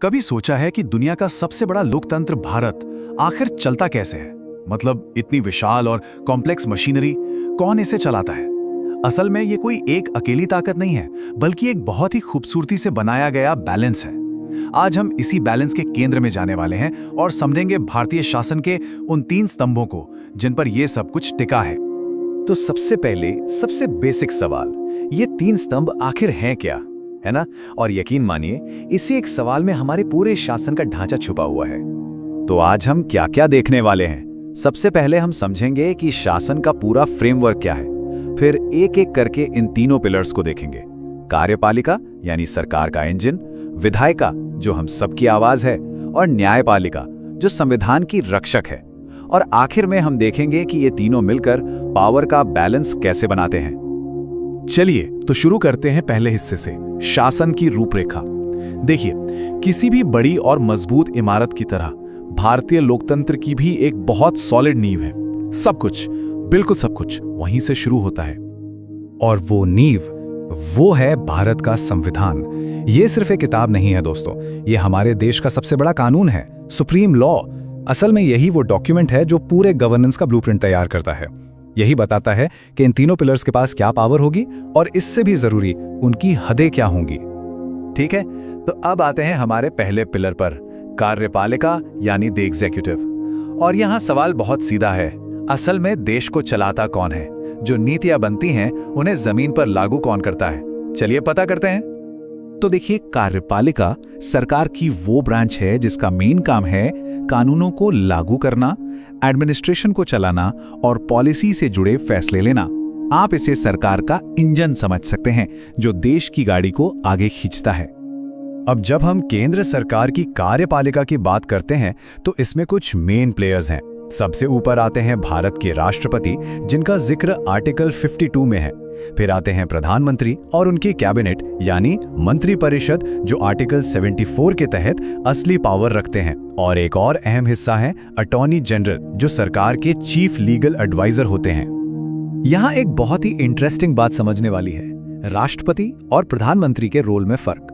कभी सोचा है कि दुनिया का सबसे बड़ा लोकतंत्र भारत आखिर चलता कैसे है? मतलब इतनी विशाल और कॉम्प्लेक्स मशीनरी, कौन इसे चलाता है? असल में ये कोई एक अकेली ताकत नहीं है, बल्कि एक बहुत ही खूबसूरती से बनाया गया बैलेंस है। आज हम इसी बैलेंस के केंद्र में जाने वाले हैं और समझेंगे भारतीय शासन के उन 3 स्तंभों को जिन पर यह सब कुछ टिका है। तो सबसे पहले सबसे बेसिक सवाल, ये 3 स्तंभ आखिर हैं क्या, है ना? और यकीन मानिए, इसी एक सवाल में हमारे पूरे शासन का ढांचा छुपा हुआ है। तो आज हम क्या क्या देखने वाले हैं? सबसे पहले हम समझेंगे कि शासन का पूरा फ्रेमवर्क क्या है। फिर एक एक करके इन तीनों पिलर्स को देखेंगे। कार्यपालिका यानी सरकार का इंजन, विधायिका जो हम सबकी आवाज है, और न्यायपालिका जो संविधान की रक्षक है। और आखिर में हम देखेंगे कि ये तीनों मिलकर पावर का बैलेंस कैसे बनाते हैं। चलिए तो शुरू करते हैं पहले हिस्से से, शासन की रूपरेखा। देखिए, किसी भी बड़ी और मजबूत इमारत की तरह भारतीय लोकतंत्र की भी एक बहुत सॉलिड नींव है। सब कुछ, बिल्कुल सब कुछ वहीं से शुरू होता है। और वो नींव, वो है भारत का संविधान। ये सिर्फ एक किताब नहीं है दोस्तों, ये हमारे देश का सबसे बड़ा कानून है, सुप्रीम लॉ। असल में यही वो डॉक्यूमेंट है जो पूरे गवर्नेंस का ब्लूप्रिंट तैयार करता है। यही बताता है कि इन तीनों पिलर्स के पास क्या पावर होगी और इससे भी जरूरी उनकी हदें क्या होंगी। ठीक है, तो अब आते हैं हमारे पहले पिलर पर, कार्यपालिका यानी द एग्जीक्यूटिव। और यहाँ सवाल बहुत सीधा है, असल में देश को चलाता कौन है? जो नीतियां बनती हैं उन्हें जमीन पर लागू कौन करता है? चलिए पता करते हैं। तो देखिए, कार्यपालिका सरकार की वो ब्रांच है जिसका मेन काम है कानूनों को लागू करना, एडमिनिस्ट्रेशन को चलाना और पॉलिसी से जुड़े फैसले लेना। आप इसे सरकार का इंजन समझ सकते हैं जो देश की गाड़ी को आगे खींचता है। अब जब हम केंद्र सरकार की कार्यपालिका की बात करते हैं तो इसमें कुछ मेन प्लेयर्स हैं। सबसे ऊपर आते हैं भारत के राष्ट्रपति, जिनका जिक्र आर्टिकल 52 में है। फिर आते हैं प्रधानमंत्री और उनकी कैबिनेट यानी मंत्रिपरिषद, जो आर्टिकल 74 के तहत असली पावर रखते हैं। और एक और अहम हिस्सा है अटॉर्नी जनरल, जो सरकार के चीफ लीगल एडवाइजर होते हैं। यहाँ एक बहुत ही इंटरेस्टिंग बात समझने वाली है, राष्ट्रपति और प्रधानमंत्री के रोल में फर्क।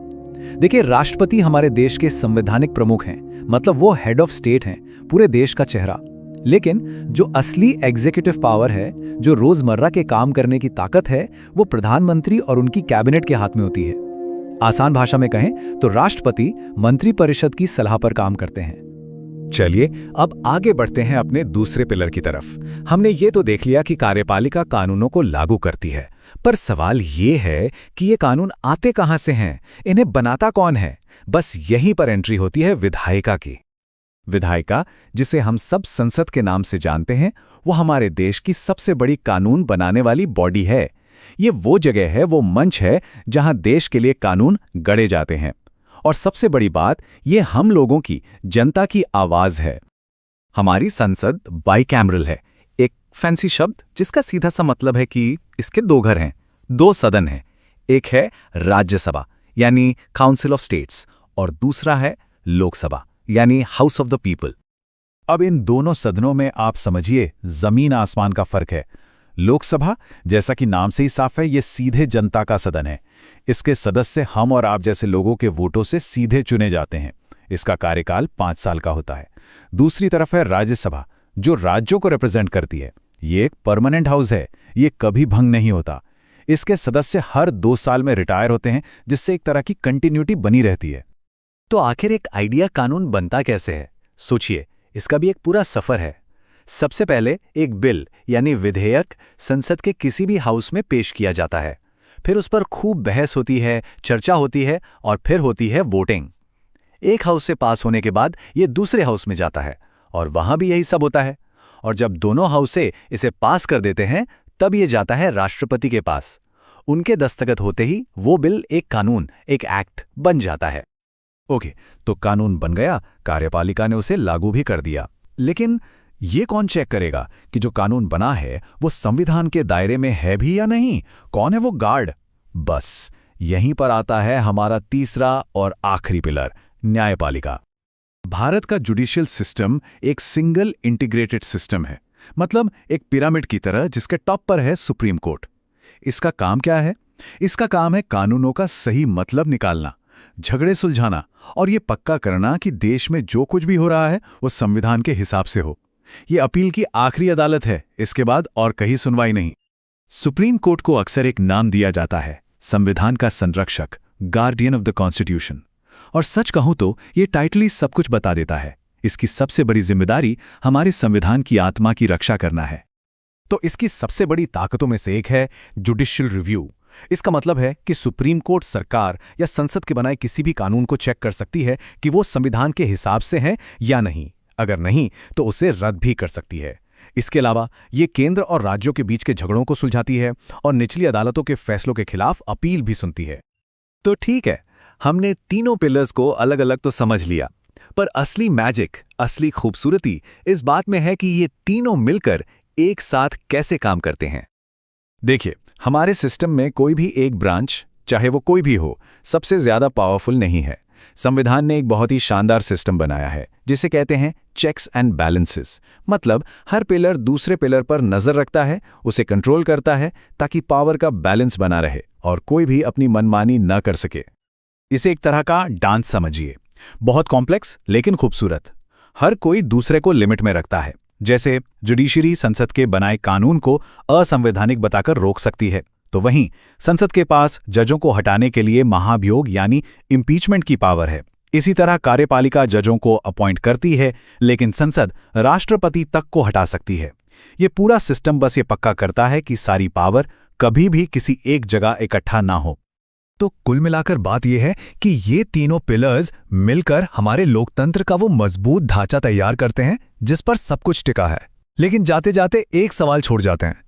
देखिए, राष्ट्रपति हमारे देश के संवैधानिक प्रमुख हैं, मतलब वो हेड ऑफ स्टेट हैं, पूरे देश का चेहरा। लेकिन जो असली एग्जीक्यूटिव पावर है, जो रोजमर्रा के काम करने की ताकत है, वो प्रधानमंत्री और उनकी कैबिनेट के हाथ में होती है। आसान भाषा में कहें तो राष्ट्रपति मंत्रिपरिषद की सलाह पर काम करते हैं। चलिए अब आगे बढ़ते हैं अपने दूसरे पिलर की तरफ। हमने ये तो देख लिया कि कार्यपालिका कानूनों को लागू करती है, पर सवाल ये है कि ये कानून आते कहां से हैं? इन्हें बनाता कौन है? बस यहीं पर एंट्री होती है विधायिका की। विधायिका, जिसे हम सब संसद के नाम से जानते हैं, वो हमारे देश की सबसे बड़ी कानून बनाने वाली बॉडी है। ये वो जगह है, वो मंच है जहां देश के लिए कानून गढ़े जाते हैं। और सबसे बड़ी बात, ये हम लोगों की, जनता की आवाज है। हमारी संसद बाइकैमरल है, एक फैंसी शब्द जिसका सीधा सा मतलब है कि इसके 2 घर हैं, 2 सदन हैं। एक है राज्यसभा यानी काउंसिल ऑफ स्टेट्स, और दूसरा है लोकसभा यानी हाउस ऑफ द पीपल। अब इन दोनों सदनों में आप समझिए जमीन आसमान का फर्क है। लोकसभा, जैसा कि नाम से ही साफ है, ये सीधे जनता का सदन है। इसके सदस्य हम और आप जैसे लोगों के वोटों से सीधे चुने जाते हैं। इसका कार्यकाल 5 साल का होता है। दूसरी तरफ है राज्यसभा, जो राज्यों को रिप्रेजेंट करती है। ये एक परमानेंट हाउस है, ये कभी भंग नहीं होता। इसके सदस्य हर 2 साल में रिटायर होते हैं, जिससे एक तरह की कंटिन्यूटी बनी रहती है। तो आखिर एक आइडिया कानून बनता कैसे है? सोचिए, इसका भी एक पूरा सफर है। सबसे पहले एक बिल यानी विधेयक संसद के किसी भी हाउस में पेश किया जाता है। फिर उस पर खूब बहस होती है, चर्चा होती है, और फिर होती है वोटिंग। एक हाउस से पास होने के बाद ये दूसरे हाउस में जाता है, और वहां भी यही सब होता है। और जब दोनों हाउस से इसे पास कर देते हैं, तब ये जाता है राष्ट्रपति के पास। उनके दस्तखत होते ही वो बिल एक कानून, एक एक्ट बन जाता है। ओके, तो कानून बन गया, कार्यपालिका ने उसे लागू भी कर दिया। लेकिन ये कौन चेक करेगा कि जो कानून बना है वो संविधान के दायरे में है भी या नहीं? कौन है वो गार्ड? बस यहीं पर आता है हमारा तीसरा और आखिरी पिलर, न्यायपालिका। भारत का जुडिशियल सिस्टम एक सिंगल इंटीग्रेटेड सिस्टम है, मतलब एक पिरामिड की तरह, जिसके टॉप पर है सुप्रीम कोर्ट। इसका काम क्या है? इसका काम है कानूनों का सही मतलब निकालना, झगड़े सुलझाना और ये पक्का करना कि देश में जो कुछ भी हो रहा है वो संविधान के हिसाब से हो। ये अपील की आखिरी अदालत है, इसके बाद और कहीं सुनवाई नहीं। सुप्रीम कोर्ट को अक्सर एक नाम दिया जाता है, संविधान का संरक्षक, गार्डियन ऑफ द कॉन्स्टिट्यूशन। और सच कहूं तो ये टाइटल ही सब कुछ बता देता है। इसकी सबसे बड़ी जिम्मेदारी हमारे संविधान की आत्मा की रक्षा करना है। तो इसकी सबसे बड़ी ताकतों में से एक है जुडिशियल रिव्यू। इसका मतलब है कि सुप्रीम कोर्ट सरकार या संसद के बनाए किसी भी कानून को चेक कर सकती है कि वो संविधान के हिसाब से है या नहीं। अगर नहीं तो उसे रद्द भी कर सकती है। इसके अलावा ये केंद्र और राज्यों के बीच के झगड़ों को सुलझाती है और निचली अदालतों के फैसलों के खिलाफ अपील भी सुनती है। तो ठीक है, हमने तीनों पिलर्स को अलग अलग तो समझ लिया, पर असली मैजिक, असली खूबसूरती इस बात में है कि ये तीनों मिलकर एक साथ कैसे काम करते हैं। देखिए, हमारे सिस्टम में कोई भी एक ब्रांच, चाहे वो कोई भी हो, सबसे ज्यादा पावरफुल नहीं है। संविधान ने एक बहुत ही शानदार सिस्टम बनाया है जिसे कहते हैं चेक्स एंड बैलेंसेस। मतलब हर पिलर दूसरे पिलर पर नजर रखता है, उसे कंट्रोल करता है ताकि पावर का बैलेंस बना रहे और कोई भी अपनी मनमानी न कर सके। इसे एक तरह का डांस समझिए, बहुत कॉम्प्लेक्स लेकिन खूबसूरत। हर कोई दूसरे को लिमिट में रखता है। जैसे जुडिशरी संसद के बनाए कानून को असंवैधानिक बताकर रोक सकती है, तो वहीं संसद के पास जजों को हटाने के लिए महाभियोग यानी इम्पीचमेंट की पावर है। इसी तरह कार्यपालिका जजों को अपॉइंट करती है, लेकिन संसद राष्ट्रपति तक को हटा सकती है। ये पूरा सिस्टम बस ये पक्का करता है कि सारी पावर कभी भी किसी एक जगह इकट्ठा ना हो। तो कुल मिलाकर बात यह है कि ये तीनों पिलर्स मिलकर हमारे लोकतंत्र का वो मजबूत ढांचा तैयार करते हैं जिस पर सब कुछ टिका है। लेकिन जाते जाते एक सवाल छोड़ जाते हैं,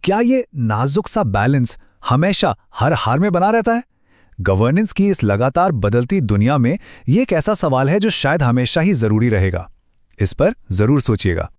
क्या ये नाजुक सा बैलेंस हमेशा हर हार में बना रहता है? गवर्नेंस की इस लगातार बदलती दुनिया में ये एक ऐसा सवाल है जो शायद हमेशा ही जरूरी रहेगा। इस पर जरूर सोचिएगा।